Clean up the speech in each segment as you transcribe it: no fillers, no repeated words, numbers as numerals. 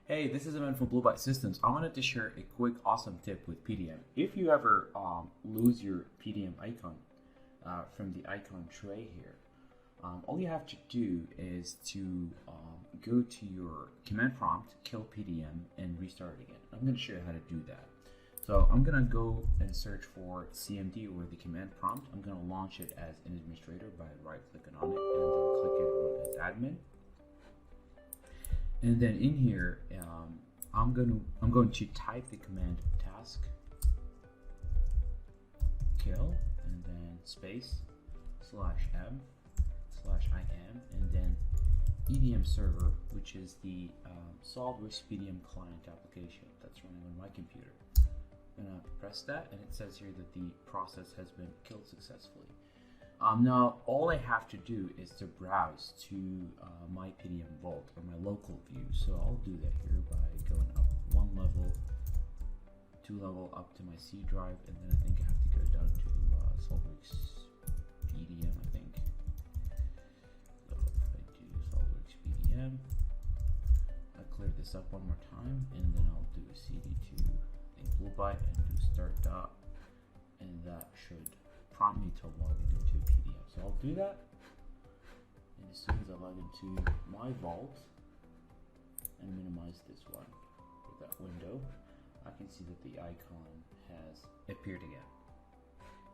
Hey, this is Evan from Blue Byte Systems. I wanted to share a quick awesome tip with PDM. If you ever lose your PDM icon from the icon tray here, all you have to do is to go to your command prompt, kill PDM, and restart it again. I'm going to show you how to do that. So I'm going to go and search for CMD or the command prompt. I'm going to launch it as an administrator by right-clicking on it and then click it on as admin. And then in here, I'm going to type the command task kill and then space /m/im and then PDM server, which is the SOLIDWORKS PDM client application that's running on my computer. I'm gonna press that, and it says here that the process has been killed successfully. Now, all I have to do is to browse to my PDM vault or my local view. So I'll do that here by going up 1 level, 2 level up to my C drive, and then I think I have to go down to SOLIDWORKS PDM, I think. So if I do SOLIDWORKS PDM, I clear this up one more time, and then I'll do cd to Blue Byte and do start dot, and that should prompt me to log into PDM. So I'll do that, and as soon as I log into my vault and minimize this one with that window, I can see that the icon has appeared again.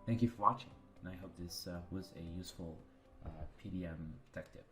Thank you for watching, and I hope this was a useful PDM tech tip.